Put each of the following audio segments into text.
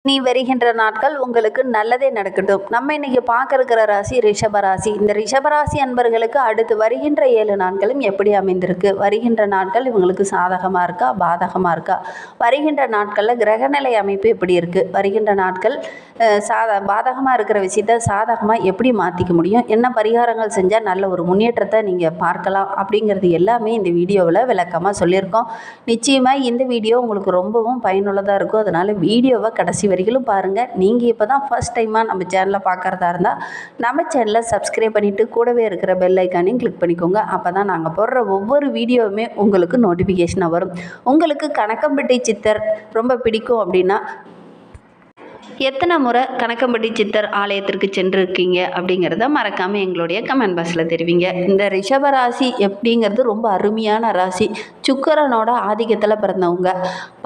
நீ வருகின்ற நாட்கள் உங்களுக்கு நல்லதே நடக்கட்டும். நம்ம இன்னைக்கு பார்க்க இருக்கிற ராசி ரிஷபராசி. இந்த ரிஷபராசி அன்பர்களுக்கு அடுத்து வருகின்ற 7 நாட்களும் எப்படி அமைந்திருக்கு? வருகின்ற நாட்கள் இவங்களுக்கு சாதகமாக இருக்கா, பாதகமாக இருக்கா? வருகின்ற நாட்களில் கிரகநிலை அமைப்பு எப்படி இருக்குது? வருகின்ற நாட்கள் பாதகமாக இருக்கிற விஷயத்த சாதகமாக எப்படி மாற்றிக்க முடியும்? என்ன பரிகாரங்கள் செஞ்சால் நல்ல ஒரு முன்னேற்றத்தை நீங்கள் பார்க்கலாம் அப்படிங்கிறது எல்லாமே இந்த வீடியோவில் விளக்கமாக சொல்லியிருக்கோம். நிச்சயமாக இந்த வீடியோ உங்களுக்கு ரொம்பவும் பயனுள்ளதாக இருக்கும். அதனால் வீடியோவை கடைசி வரைக்கும் பாருங்கள். நீங்கள் இப்போ தான் ஃபர்ஸ்ட் டைமாக நம்ம சேனலை பார்க்குறதா இருந்தால் நம்ம சேனலை சப்ஸ்கிரைப் பண்ணிவிட்டு கூடவே இருக்கிற பெல் ஐக்கானையும் கிளிக் பண்ணிக்கோங்க. அப்போ தான் நாங்கள் போடுற ஒவ்வொரு வீடியோவுமே உங்களுக்கு நோட்டிஃபிகேஷனாக வரும். உங்களுக்கு கணக்கம்பட்டி சித்தர் ரொம்ப பிடிக்கும் அப்படின்னா எத்தனை முறை கணக்கம்பட்டி சித்தர் ஆலயத்திற்கு சென்றிருக்கீங்க அப்படிங்கிறத மறக்காமல் எங்களுடைய கமெண்ட் பாக்ஸில் தெரிவிங்க. இந்த ரிஷபராசி எப்படிங்கிறது ரொம்ப அருமையான ராசி. சுக்கிரனோட ஆதிக்கத்தில் பிறந்தவங்க,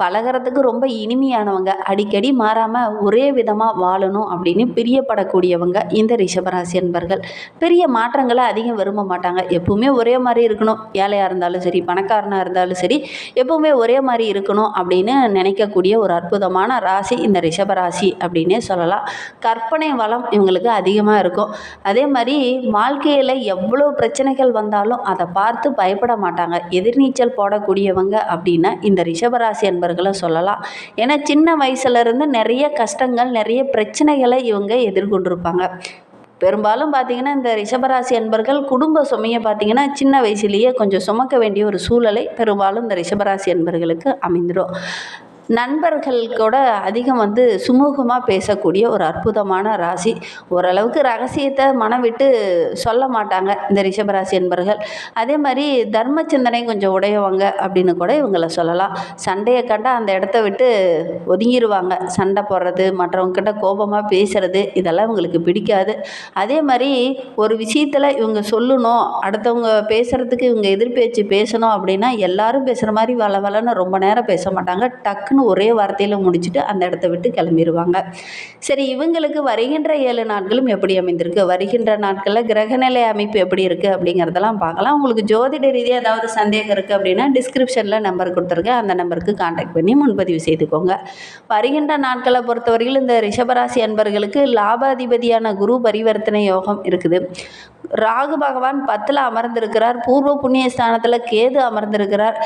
பழகிறதுக்கு ரொம்ப இனிமையானவங்க, அடிக்கடி மாறாமல் ஒரே விதமாக வாழணும் அப்படின்னு பிரியப்படக்கூடியவங்க இந்த ரிஷபராசி என்பர்கள். பெரிய மாற்றங்களை அதிகம் விரும்ப மாட்டாங்க. எப்பவுமே ஒரே மாதிரி இருக்கணும், ஏழையாக இருந்தாலும் சரி பணக்காரனாக இருந்தாலும் சரி எப்பவுமே ஒரே மாதிரி இருக்கணும் அப்படின்னு நினைக்கக்கூடிய ஒரு அற்புதமான ராசி இந்த ரிஷபராசி அப்படின்னே சொல்லலாம். கற்பனை வளம் இவங்களுக்கு அதிகமாக இருக்கும். அதே மாதிரி வாழ்க்கையில் எவ்வளோ பிரச்சனைகள் வந்தாலும் அதை பார்த்து பயப்பட மாட்டாங்க. எதிர்நீச்சல் போடக்கூடியவங்க அப்படின்னா இந்த ரிஷபராசி என்பர்களை சொல்லலாம். ஏன்னா சின்ன வயசுலேருந்து நிறைய கஷ்டங்கள் நிறைய பிரச்சனைகளை இவங்க எதிர்கொண்டிருப்பாங்க. பெரும்பாலும் பார்த்திங்கன்னா இந்த ரிஷபராசி அன்பர்கள் குடும்ப சுமையை பார்த்திங்கன்னா சின்ன வயசுலேயே கொஞ்சம் சுமக்க வேண்டிய ஒரு சூழலை பெரும்பாலும் இந்த ரிஷபராசி அன்பர்களுக்கு அமைந்துடும். நண்பர்கள் கூட அதிகம் சுமூகமாக பேசக்கூடிய ஒரு அற்புதமான ராசி. ஓரளவுக்கு ரகசியத்தை மனம் விட்டு சொல்ல மாட்டாங்க இந்த ரிஷபராசி என்பர்கள். அதே மாதிரி தர்ம சிந்தனை கொஞ்சம் உடையவங்க அப்படின்னு கூட இவங்களை சொல்லலாம். சண்டையை கண்டால் அந்த இடத்த விட்டு ஒதுங்கிடுவாங்க. சண்டை போடுறது, மற்றவங்கக்கிட்ட கோபமாக பேசுறது இதெல்லாம் இவங்களுக்கு பிடிக்காது. அதே மாதிரி ஒரு விஷயத்தில் இவங்க சொல்லணும், அடுத்தவங்க பேசுகிறதுக்கு இவங்க எதிர்பேச்சு பேசணும் அப்படின்னா எல்லாரும் பேசுகிற மாதிரி வளன்னு ரொம்ப நேரம் பேச மாட்டாங்க. டக்குன்னு ஒரே வார்த்தையில் முடிச்சுட்டு அந்த இடத்த விட்டு கிளம்பிடுவாங்க. சரி, இவங்களுக்கு வருகின்ற 7 நாட்களும் எப்படி அமைந்திருக்கு? வருகின்ற நாட்களில் கிரகநிலை அமைப்பு எப்படி இருக்குது அப்படிங்கிறதெல்லாம் பார்க்கலாம். உங்களுக்கு ஜோதிட ரீதியாக ஏதாவது சந்தேகம் இருக்குது அப்படின்னா டிஸ்கிரிப்ஷனில் நம்பர் கொடுத்துருக்கேன். அந்த நம்பருக்கு கான்டாக்ட் பண்ணி முன்பதிவு செய்துக்கோங்க. வருகின்ற நாட்களை பொறுத்தவரையில் இந்த ரிஷபராசி அன்பர்களுக்கு லாபாதிபதியான குரு பரிவர்த்தனை யோகம் இருக்குது. ராகு பகவான் 10ல் அமர்ந்திருக்கிறார். பூர்வ புண்ணிய ஸ்தானத்தில் கேது அமர்ந்திருக்கிறார்.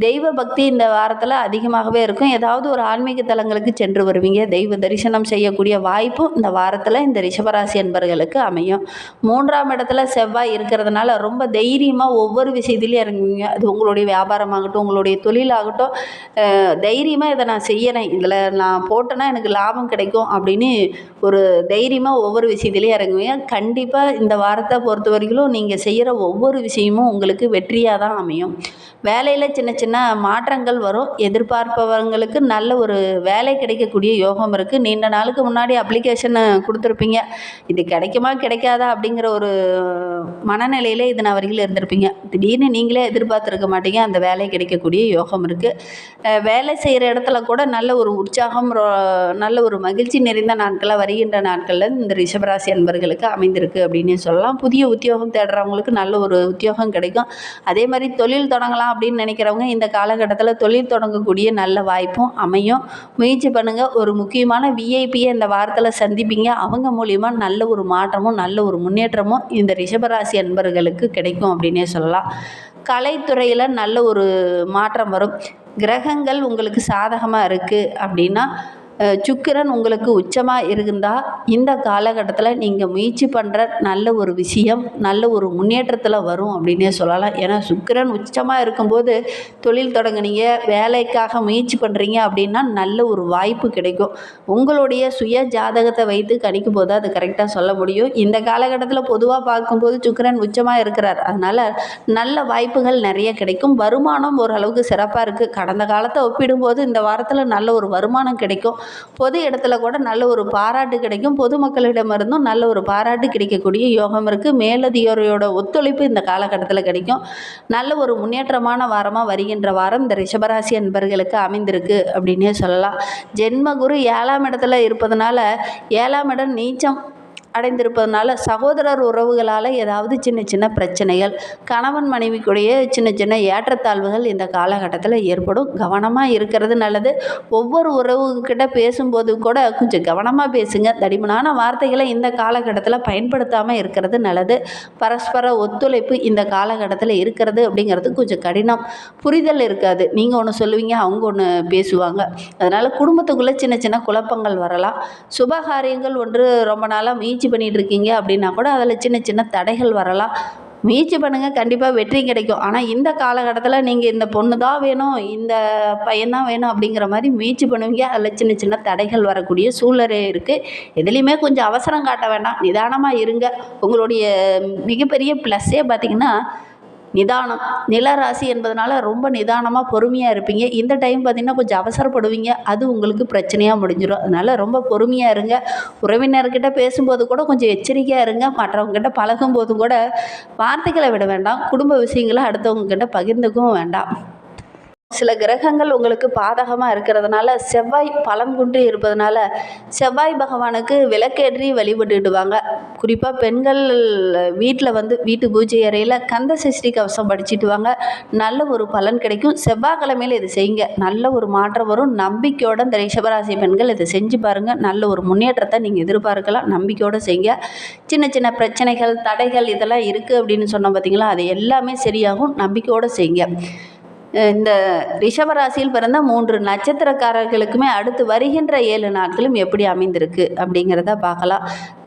தெய்வ பக்தி இந்த வாரத்தில் அதிகமாகவே இருக்கும். ஏதாவது ஒரு ஆன்மீக தலங்களுக்கு சென்று வருவீங்க. தெய்வ தரிசனம் செய்யக்கூடிய வாய்ப்பும் இந்த வாரத்தில் இந்த ரிஷபராசி என்பர்களுக்கு அமையும். 3ஆம் இடத்துல செவ்வாய் இருக்கிறதுனால ரொம்ப தைரியமாக ஒவ்வொரு விஷயத்துலையும் இறங்குவீங்க. அது உங்களுடைய வியாபாரமாகட்டும், உங்களுடைய தொழிலாகட்டும், தைரியமாக இதை நான் செய்யறேன், இதில் நான் போட்டேன்னா எனக்கு லாபம் கிடைக்கும் அப்படின்னு ஒரு தைரியமாக ஒவ்வொரு விஷயத்துலையும் இறங்குவீங்க. கண்டிப்பாக இந்த வாரத்தை பொறுத்த வரைக்கும் நீங்கள் செய்கிற ஒவ்வொரு விஷயமும் உங்களுக்கு வெற்றியாக தான் அமையும். வேலையில் சின்ன சின்ன மாற்றங்கள் வரும். எதிர்பார்ப்பவங்களுக்கு நல்ல ஒரு வேலை கிடைக்கக்கூடிய யோகம் இருக்குது. நீண்ட நாளுக்கு முன்னாடி அப்ளிகேஷனை கொடுத்துருப்பீங்க, இது கிடைக்குமா கிடைக்காதா அப்படிங்கிற ஒரு மனநிலையில் இது நான் வரைக்கும் இருந்திருப்பீங்க. திடீர்னு நீங்களே எதிர்பார்த்துருக்க மாட்டீங்க, அந்த வேலை கிடைக்கக்கூடிய யோகம் இருக்குது. வேலை செய்கிற இடத்துல கூட நல்ல ஒரு உற்சாகம், நல்ல ஒரு மகிழ்ச்சி நிறைந்த நாட்களாக வருகின்ற நாட்களில் இந்த ரிஷபராசி அன்பர்களுக்கு அமைந்திருக்கு அப்படின்னு சொல்லலாம். புதிய உத்தியோகம் தேடுறவங்களுக்கு நல்ல ஒரு உத்தியோகம் கிடைக்கும். அதே மாதிரி தொழில் தொடங்கலாம் அப்படின்னு நினைக்கிறவங்க இந்த காலகட்டத்தில் தொழில் தொடங்கக்கூடிய நல்ல வாய்ப்பும் அமையும். முயற்சி பண்ணுங்கள். ஒரு முக்கியமான விஐபியை இந்த வாரத்தில் சந்திப்பீங்க. அவங்க மூலியமாக நல்ல ஒரு மாற்றமும் நல்ல ஒரு முன்னேற்றமும் இந்த ரிஷபராசி அன்பர்களுக்கு கிடைக்கும் அப்படின்னே சொல்லலாம். கலைத்துறையில் நல்ல ஒரு மாற்றம் வரும். கிரகங்கள் உங்களுக்கு சாதகமாக இருக்குது அப்படின்னா சுக்கிரன் உங்களுக்கு உச்சமாக இருந்தால் இந்த காலகட்டத்தில் நீங்கள் முயற்சி பண்ணுற நல்ல ஒரு விஷயம் நல்ல ஒரு முன்னேற்றத்தில் வரும் அப்படின்னே சொல்லலாம். ஏன்னா சுக்கிரன் உச்சமாக இருக்கும்போது தொழில் தொடங்குனீங்க, வேலைக்காக முயற்சி பண்ணுறீங்க அப்படின்னா நல்ல ஒரு வாய்ப்பு கிடைக்கும். உங்களுடைய சுய ஜாதகத்தை வைத்து கணிக்கும் போது அது கரெக்டாக சொல்ல முடியும். இந்த காலகட்டத்தில் பொதுவாக பார்க்கும்போது சுக்கிரன் உச்சமாக இருக்கிறார். அதனால் நல்ல வாய்ப்புகள் நிறைய கிடைக்கும். வருமானம் ஓரளவுக்கு சிறப்பாக இருக்குது. கடந்த காலத்தை ஒப்பிடும்போது இந்த வாரத்தில் நல்ல ஒரு வருமானம் கிடைக்கும். பொது இடத்துல கூட நல்ல ஒரு பாராட்டு கிடைக்கும். பொதுமக்களிடமிருந்தும் நல்ல ஒரு பாராட்டு கிடைக்கக்கூடிய யோகம் இருக்குது. மேலதிகாரியோட ஒத்துழைப்பு இந்த காலகட்டத்தில் கிடைக்கும். நல்ல ஒரு முன்னேற்றமான வாரமாக வருகின்ற வாரம் இந்த ரிஷபராசி அன்பர்களுக்கு அமைந்திருக்கு அப்படின்னே சொல்லலாம். ஜென்மகுரு 7ஆம் இடத்துல இருப்பதனால 7ஆம் இடம் நீச்சம் அடைந்திருப்பதனால சகோதரர் உறவுகளால் ஏதாவது சின்ன சின்ன பிரச்சனைகள், கணவன் மனைவிக்குடைய சின்ன சின்ன ஏற்றத்தாழ்வுகள் இந்த காலகட்டத்தில் ஏற்படும். கவனமாக இருக்கிறது நல்லது. ஒவ்வொரு உறவுகிட்ட பேசும்போது கூட கொஞ்சம் கவனமாக பேசுங்க. தடிமனான வார்த்தைகளை இந்த காலகட்டத்தில் பயன்படுத்தாமல் இருக்கிறது நல்லது. பரஸ்பர ஒத்துழைப்பு இந்த காலகட்டத்தில் இருக்கிறது அப்படிங்கிறது கொஞ்சம் கடினம். புரிதல் இருக்காது. நீங்கள் ஒன்று சொல்லுவீங்க, அவங்க ஒன்று பேசுவாங்க. அதனால் குடும்பத்துக்குள்ளே சின்ன சின்ன குழப்பங்கள் வரலாம். சுபகாரியங்கள் ஒன்று ரொம்ப நாளாக முயற்சி பண்ணிகிட்டு இருக்கீங்க அப்படின்னா கூட அதில் சின்ன சின்ன தடைகள் வரலாம். முயற்சி பண்ணுங்கள், கண்டிப்பாக வெற்றி கிடைக்கும். ஆனால் இந்த காலகட்டத்தில் நீங்கள் இந்த பொண்ணு தான் வேணும், இந்த பையன்தான் வேணும் அப்படிங்கிற மாதிரி முயற்சி பண்ணுவீங்க. அதில் சின்ன சின்ன தடைகள் வரக்கூடிய சூழ்நிலை இருக்குது. எதுலேயுமே கொஞ்சம் அவசரம் காட்ட வேண்டாம், நிதானமாக இருங்க. உங்களுடைய மிகப்பெரிய ப்ளஸ்ஸே பார்த்திங்கன்னா நிதானம். நிலராசி என்பதனால ரொம்ப நிதானமாக பொறுமையாக இருப்பீங்க. இந்த டைம் பார்த்திங்கன்னா கொஞ்சம் அவசரப்படுவீங்க, அது உங்களுக்கு பிரச்சனையாக முடிஞ்சிடும். அதனால் ரொம்ப பொறுமையாக இருங்க. உறவினர்கிட்ட பேசும்போது கூட கொஞ்சம் எச்சரிக்கையாக இருங்க. மற்றவங்ககிட்ட பழகும்போது கூட வார்த்தைகளை விட வேண்டாம். குடும்ப விஷயங்களை அடுத்தவங்ககிட்ட பகிர்ந்துக்கவும் வேண்டாம். சில கிரகங்கள் உங்களுக்கு பாதகமாக இருக்கிறதுனால, செவ்வாய் பலம் கொண்டு இருப்பதனால செவ்வாய் பகவானுக்கு விளக்கேற்றி வழிபட்டுடுவாங்க. குறிப்பாக பெண்கள் வீட்டில் வீட்டு பூஜை அறையில் கந்த சஷ்டி கவசம் படிச்சுட்டு வாங்க. நல்ல ஒரு பலன் கிடைக்கும். செவ்வாய்க்கிழமையில் இது செய்யுங்க, நல்ல ஒரு மாற்றம் வரும். நம்பிக்கையோட இந்த ரிஷபராசி பெண்கள் இதை செஞ்சு பாருங்கள். நல்ல ஒரு முன்னேற்றத்தை நீங்கள் எதிர்பார்க்கலாம். நம்பிக்கையோடு செய்யுங்க. சின்ன சின்ன பிரச்சனைகள், தடைகள் இதெல்லாம் இருக்குது அப்படின்னு சொன்னோம் பார்த்தீங்களா, அது எல்லாமே சரியாகும். நம்பிக்கையோடு செய்யுங்க. இந்த ரிஷபராசியில் பிறந்த 3 நட்சத்திரக்காரர்களுக்குமே அடுத்து வருகின்ற 7 நாட்களும் எப்படி அமைந்திருக்கு அப்படிங்கிறத பார்க்கலாம்.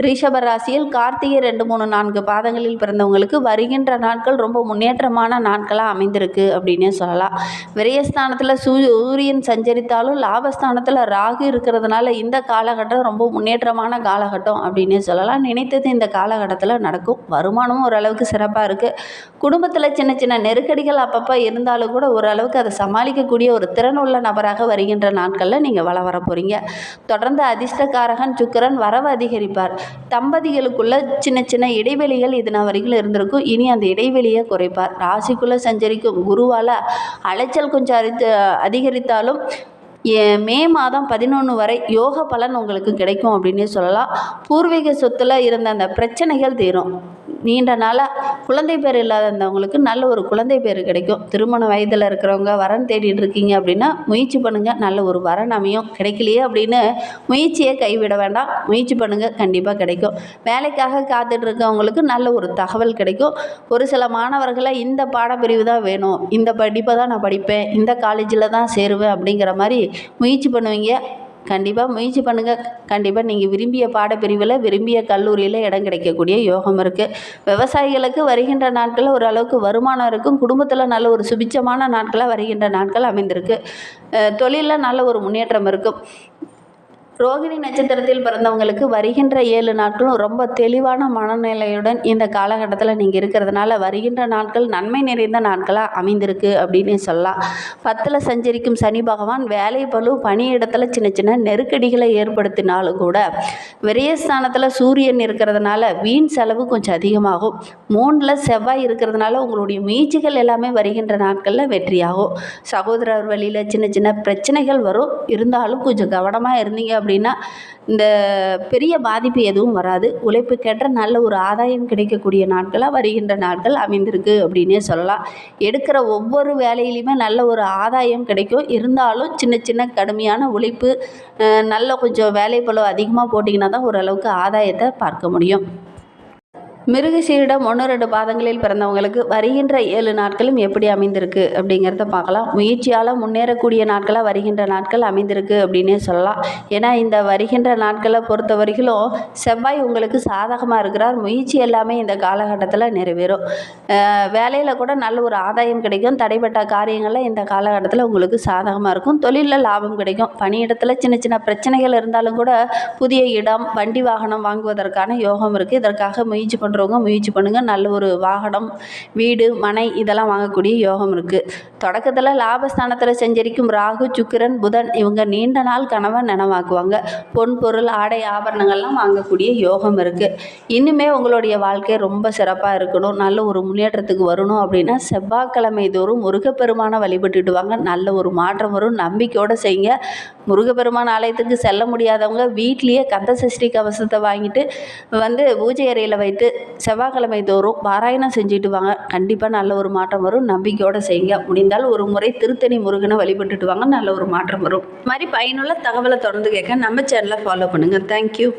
ரிஷபராசியில் கார்த்திகை 2, 3, 4 பாதங்களில் பிறந்தவங்களுக்கு வருகின்ற நாட்கள் ரொம்ப முன்னேற்றமான நாட்களாக அமைந்திருக்கு அப்படின்னே சொல்லலாம். விரயஸ்தானத்தில் சூரியன் சஞ்சரித்தாலும் லாபஸ்தானத்தில் ராகு இருக்கிறதுனால இந்த காலகட்டம் ரொம்ப முன்னேற்றமான காலகட்டம் அப்படின்னே சொல்லலாம். நினைத்தது இந்த காலகட்டத்தில் நடக்கும். வருமானமும் ஓரளவுக்கு சிறப்பாக இருக்குது. குடும்பத்தில் சின்ன சின்ன நெருக்கடிகள் அப்பப்போ இருந்தாலும் கூட ஓரளவுக்கு அதை சமாளிக்கக்கூடிய ஒரு திறனுள்ள நபராக வருகின்ற நாட்களில் நீங்கள் வர போகிறீங்க. தொடர்ந்து அதிர்ஷ்டக்காரகன் சுக்கிரன் வரவு அதிகரிப்பார். தம்பதிகளுக்குள்ள சின்ன சின்ன இடைவெளிகள் இது நான் வரைக்கும் இருந்திருக்கும். இனி அந்த இடைவெளியை குறைப்பார். ராசிக்குள்ளே சஞ்சரிக்கும் குருவால் அலைச்சல் கொஞ்சம் அதிகரித்தாலும் மே மாதம் 11 வரை யோக பலன் உங்களுக்கு கிடைக்கும் அப்படின்னே சொல்லலாம். பூர்வீக சொத்தில் இருந்த அந்த பிரச்சனைகள் தீரும். நீண்ட நாளாக குழந்தை பேர் இல்லாதவங்களுக்கு நல்ல ஒரு குழந்தை பேர் கிடைக்கும். திருமண வயதில் இருக்கிறவங்க வரன் தேடிட்டு இருக்கீங்க அப்படின்னா முயற்சி பண்ணுங்கள், நல்ல ஒரு வரன் அமையும். கிடைக்கலையே அப்படின்னு முயற்சியை கைவிட வேண்டாம், முயற்சி பண்ணுங்கள், கண்டிப்பாக கிடைக்கும். வேலைக்காக காத்துட்டு இருக்கவங்களுக்கு நல்ல ஒரு தகவல் கிடைக்கும். ஒரு சில மாணவர்களை இந்த பாடப்பிரிவு தான் வேணும், இந்த படிப்பை தான் நான் படிப்பேன், இந்த காலேஜில் தான் சேருவேன் அப்படிங்கிற மாதிரி முயற்சி பண்ணுவீங்க. கண்டிப்பாக முயற்சி பண்ணுங்கள். கண்டிப்பாக நீங்கள் விரும்பிய பாடப்பிரிவில் விரும்பிய கல்லூரியில் இடம் கிடைக்கக்கூடிய யோகம் இருக்குது. விவசாயிகளுக்கு வருகின்ற நாட்களில் ஓரளவுக்கு வருமானம் இருக்கும். குடும்பத்தில் நல்ல ஒரு சுபிட்சமான நாட்களாக வருகின்ற நாட்கள் அமைந்திருக்கு. தொழிலில் நல்ல ஒரு முன்னேற்றம் இருக்கும். ரோகிணி நட்சத்திரத்தில் பிறந்தவங்களுக்கு வருகின்ற 7 நாட்களும் ரொம்ப தெளிவான மனநிலையுடன் இந்த காலகட்டத்தில் நீங்கள் இருக்கிறதுனால வருகின்ற நாட்கள் நன்மை நிறைந்த நாட்களாக அமைந்திருக்கு அப்படின்னு சொல்லலாம். 10ல் சஞ்சரிக்கும் சனி பகவான் வேலை பளு பணியிடத்தில் சின்ன சின்ன நெருக்கடிகளை ஏற்படுத்தினாலும் கூட விரயஸ்தானத்தில் சூரியன் இருக்கிறதுனால வீண் செலவு கொஞ்சம் அதிகமாகும். 3ல் செவ்வாய் இருக்கிறதுனால உங்களுடைய முயற்சிகள் எல்லாமே வருகின்ற நாட்களில் வெற்றியாகும். சகோதரர் வழியில் சின்ன சின்ன பிரச்சனைகள் வரும். இருந்தாலும் கொஞ்சம் கவனமாக இருந்தீங்க அப்படின்னா இந்த பெரிய பாதிப்பு எதுவும் வராது. உழைப்புக்கேற்ற நல்ல ஒரு ஆதாயம் கிடைக்கக்கூடிய நாட்களாக வருகின்ற நாட்கள் அமைந்திருக்கு அப்படின்னே சொல்லலாம். எடுக்கிற ஒவ்வொரு வேலையிலையுமே நல்ல ஒரு ஆதாயம் கிடைக்கும். இருந்தாலும் சின்ன சின்ன கடுமையான உழைப்பு, நல்ல கொஞ்சம் வேலைப்பளு அதிகமாக போட்டிங்கன்னா தான் ஓரளவுக்கு ஆதாயத்தை பார்க்க முடியும். மிருகசீரிடம் 1-2 பாதங்களில் பிறந்தவங்களுக்கு வருகின்ற 7 நாட்களும் எப்படி அமைந்திருக்கு அப்படிங்கிறத பார்க்கலாம். முயற்சியால் முன்னேறக்கூடிய நாட்களாக வருகின்ற நாட்கள் அமைந்திருக்கு அப்படின்னே சொல்லலாம். ஏன்னா இந்த வருகின்ற நாட்களை பொறுத்த வரைக்கும் செவ்வாய் உங்களுக்கு சாதகமாக இருக்கிறார். முயற்சி எல்லாமே இந்த காலகட்டத்தில் நிறைவேறும். வேலையில் கூட நல்ல ஒரு ஆதாயம் கிடைக்கும். தடைப்பட்ட காரியங்களில் இந்த காலகட்டத்தில் உங்களுக்கு சாதகமாக இருக்கும். தொழிலில் லாபம் கிடைக்கும். பணியிடத்தில் சின்ன சின்ன பிரச்சனைகள் இருந்தாலும் கூட புதிய இடம், வண்டி வாகனம் வாங்குவதற்கான யோகம் இருக்குது. இதற்காக முயற்சி பண்ணுறவங்க முயற்சி பண்ணுங்கள். நல்ல ஒரு வாகனம், வீடு, மனை இதெல்லாம் வாங்கக்கூடிய யோகம் இருக்குது. தொடக்கத்தில் லாபஸ்தானத்தில் செஞ்சரிக்கும் ராகு, சுக்கிரன், புதன் இவங்க நீண்ட நாள் கனவை நனவாக்குவாங்க. பொன் பொருள், ஆடை, ஆபரணங்கள்லாம் வாங்கக்கூடிய யோகம் இருக்குது. இன்னுமே உங்களுடைய வாழ்க்கை ரொம்ப சிறப்பாக இருக்கணும், நல்ல ஒரு முன்னேற்றத்துக்கு வரணும் அப்படின்னா செவ்வாய்க்கிழமை தோறும் முருகப்பெருமானை வழிபட்டுட்டு வாங்க. நல்ல ஒரு மாற்றம் வரும். நம்பிக்கையோடு செய்யுங்க. முருகப்பெருமான் ஆலயத்துக்கு செல்ல முடியாதவங்க வீட்லேயே கந்தசஷ்டி கவசத்தை வாங்கிட்டு பூஜை அறையில் வைத்து செவ்வாய்க்கிழமை தோறும் பாராயணம் செஞ்சுட்டு வாங்க. கண்டிப்பாக நல்ல ஒரு மாற்றம் வரும். நம்பிக்கையோடு செய்யுங்க. முடிந்தால் ஒரு முறை திருத்தணி முருகனை வழிபட்டுட்டு வாங்க. நல்ல ஒரு மாற்றம் வரும். இது மாதிரி பயனுள்ள தகவலை தொடர்ந்து கேட்க நம்ம சேனலை ஃபாலோ பண்ணுங்கள். தேங்க்யூ.